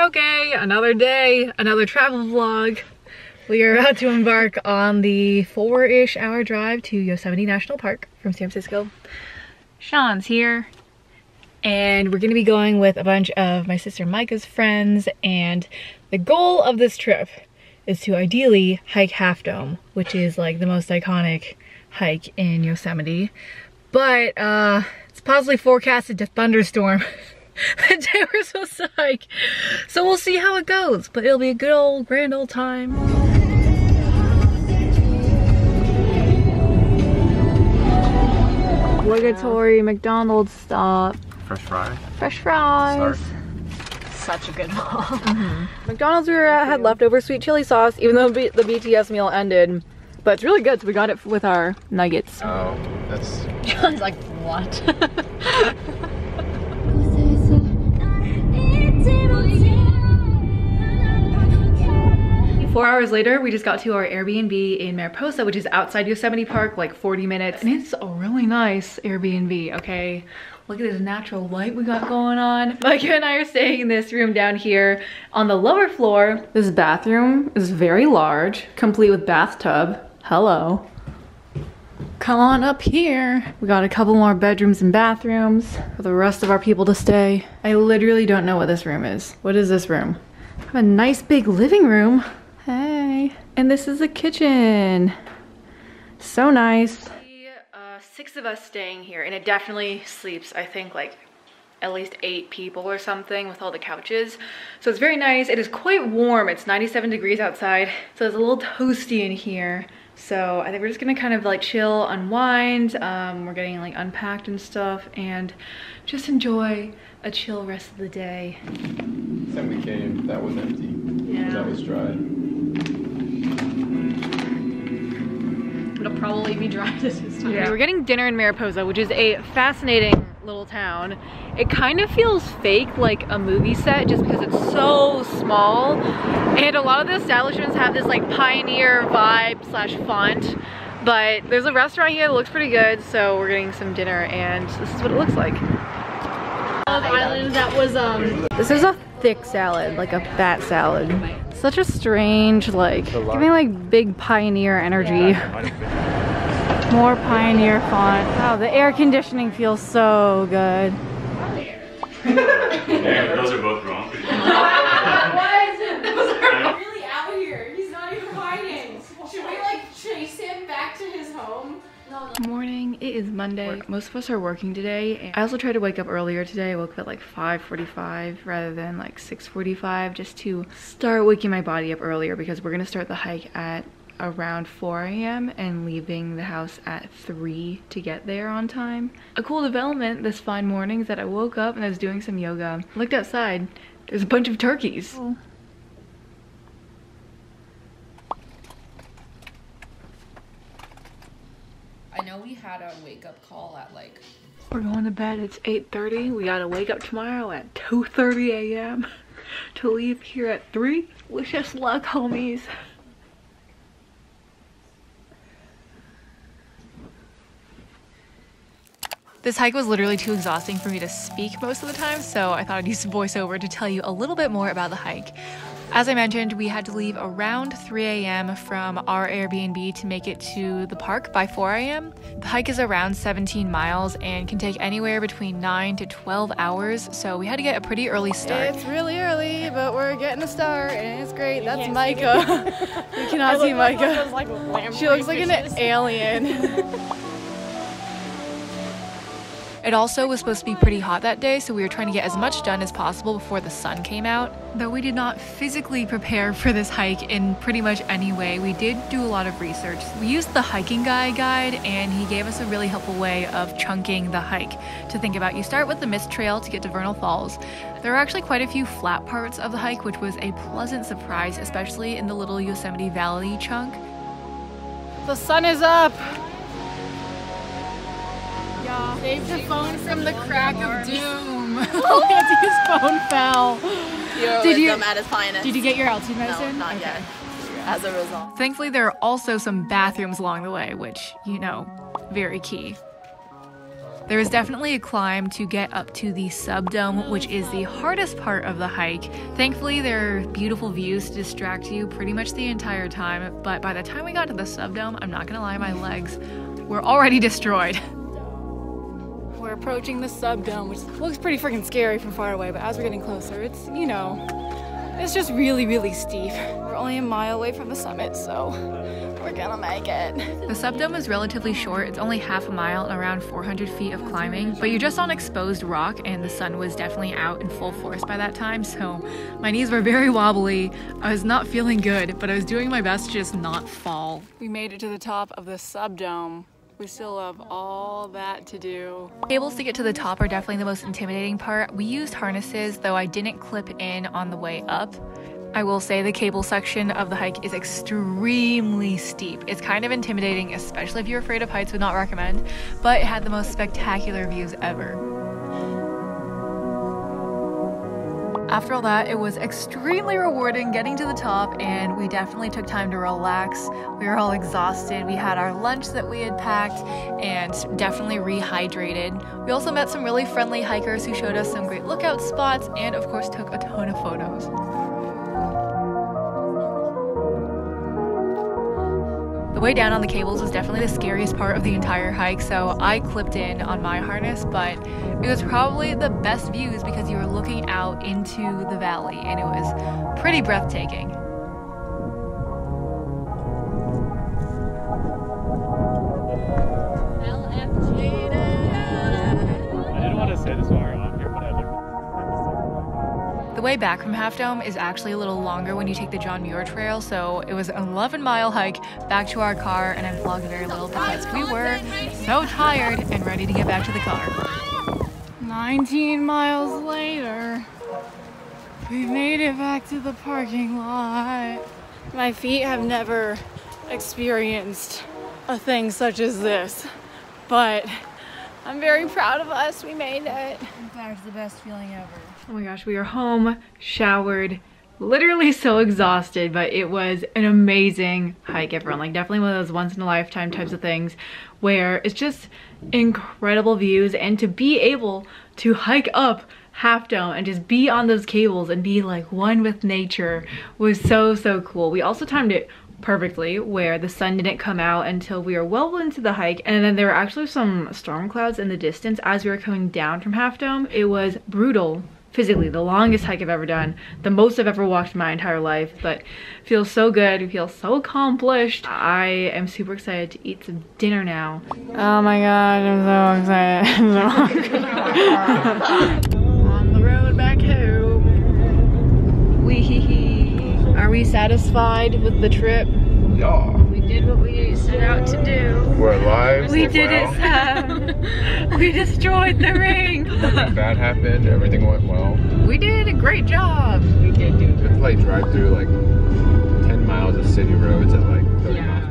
Okay, another day, another travel vlog. We are about to embark on the 4-ish hour drive to Yosemite National Park from San Francisco. Sean's here, and we're gonna be going with a bunch of my sister Micah's friends, and the goal of this trip is to ideally hike Half Dome, which is like the most iconic hike in Yosemite. But it's possibly forecasted to thunderstorm the day we're supposed to hike. So we'll see how it goes, but it'll be a good old grand old time. Obligatory McDonald's stop. Fresh fries. Fresh fries. Such a good mall. McDonald's we were at had leftover sweet chili sauce, even though the BTS meal ended. But it's really good, so we got it with our nuggets. Oh, that's... John's like, what? 4 hours later, we just got to our Airbnb in Mariposa, which is outside Yosemite Park, like 40 minutes. And it's a really nice Airbnb, okay? Look at this natural light we got going on. Micah and I are staying in this room down here on the lower floor. This bathroom is very large, complete with bathtub. Hello. Come on up here. We got a couple more bedrooms and bathrooms for the rest of our people to stay. I literally don't know what this room is. What is this room? I have a nice big living room. Hey. And this is the kitchen. So nice. 6 of us staying here, and it definitely sleeps, I think, like at least 8 people or something with all the couches. So it's very nice. It is quite warm. It's 97 degrees outside, so it's a little toasty in here. So I think we're just gonna kind of like chill, unwind. We're getting like unpacked and stuff, and just enjoy a chill rest of the day. Then we came, that was empty. Yeah. That was dry. It'll probably be dry this time. Yeah. We're getting dinner in Mariposa, which is a fascinating little town. It kind of feels fake, like a movie set, just because it's so small. And a lot of the establishments have this like pioneer vibe slash font. But there's a restaurant here that looks pretty good, so we're getting some dinner, and this is what it looks like. Island that was This is a thick salad, like a fat salad. Such a strange, like, giving like big pioneer energy. More pioneer font. Wow, the air conditioning feels so good. Yeah, those are both wrong. Really out here. He's not even hiding. Should we like chase him back to his home? Morning, it is Monday. Most of us are working today. And I also tried to wake up earlier today. I woke up at like 5:45 rather than like 6:45, just to start waking my body up earlier, because we're gonna start the hike at around 4 a.m. and leaving the house at 3 to get there on time. A cool development this fine morning is that I woke up and I was doing some yoga. I looked outside, there's a bunch of turkeys. Oh. I know we had a wake-up call at like... We're going to bed, it's 8:30. We gotta wake up tomorrow at 2:30 a.m. to leave here at 3. Wish us luck, homies. This hike was literally too exhausting for me to speak most of the time, so I thought I'd use voiceover to tell you a little bit more about the hike. As I mentioned, we had to leave around 3 a.m. from our Airbnb to make it to the park by 4 a.m. The hike is around 17 miles and can take anywhere between 9 to 12 hours, so we had to get a pretty early start. It's really early, but we're getting a start, and it's great. That's Micah. You cannot see Micah. She looks like an alien. It also was supposed to be pretty hot that day, so we were trying to get as much done as possible before the sun came out. Though we did not physically prepare for this hike in pretty much any way, we did do a lot of research. We used the hiking guide, and he gave us a really helpful way of chunking the hike to think about. You start with the mist trail to get to Vernal Falls. There are actually quite a few flat parts of the hike, which was a pleasant surprise, especially in the little Yosemite Valley chunk. The sun is up! Save the phone from the crack of doom. Nancy's phone fell. Did you at its finest. Did you get your altitude medicine? No, not yet. As a result. Thankfully, there are also some bathrooms along the way, which, you know, very key. There is definitely a climb to get up to the subdome, which is the hardest part of the hike. Thankfully, there are beautiful views to distract you pretty much the entire time, but by the time we got to the subdome, I'm not gonna lie, my legs were already destroyed. We're approaching the subdome, which looks pretty freaking scary from far away, but as we're getting closer, it's, you know, it's just really, really steep. We're only a mile away from the summit, so we're gonna make it. The subdome is relatively short. It's only half a mile and around 400 feet of climbing, but you're just on exposed rock, and the sun was definitely out in full force by that time, so my knees were very wobbly. I was not feeling good, but I was doing my best to just not fall. We made it to the top of the subdome. We still have all that to do. Cables to get to the top are definitely the most intimidating part. We used harnesses, though I didn't clip in on the way up. I will say the cable section of the hike is extremely steep. It's kind of intimidating, especially if you're afraid of heights, would not recommend, but it had the most spectacular views ever. After all that, it was extremely rewarding getting to the top, and we definitely took time to relax. We were all exhausted. We had our lunch that we had packed and definitely rehydrated. We also met some really friendly hikers who showed us some great lookout spots and of course took a ton of photos. The way down on the cables was definitely the scariest part of the entire hike, so I clipped in on my harness, but it was probably the best views because you were looking out into the valley and it was pretty breathtaking. I didn't want to say this while we were on here, but I looked. The way back from Half Dome is actually a little longer when you take the John Muir Trail, so it was an 11-mile hike back to our car, and I vlogged very little because we were so tired and ready to get back to the car. 19 miles later, we made it back to the parking lot. My feet have never experienced a thing such as this, but I'm very proud of us. We made it. In fact, the best feeling ever. Oh my gosh, we are home, showered, literally so exhausted, but it was an amazing hike, everyone. Like, definitely one of those once-in-a-lifetime types of things where it's just incredible views, and to be able to hike up Half Dome and just be on those cables and be like one with nature was so, so cool. We also timed it perfectly where the sun didn't come out until we were well into the hike, and then there were actually some storm clouds in the distance as we were coming down from Half Dome. It was brutal physically, the longest hike I've ever done, the most I've ever walked in my entire life, but feels so good. We feel so accomplished. I am super excited to eat some dinner now. Oh my god, I'm so excited. I'm so on the road back home. Are we satisfied with the trip? Yeah. We did what we set out to do. We're alive. We did it, Sam. We destroyed the ring. Nothing bad happened. Everything went well. We did a great job. We did do It's like drive through like 10 miles of city roads at like 30 miles.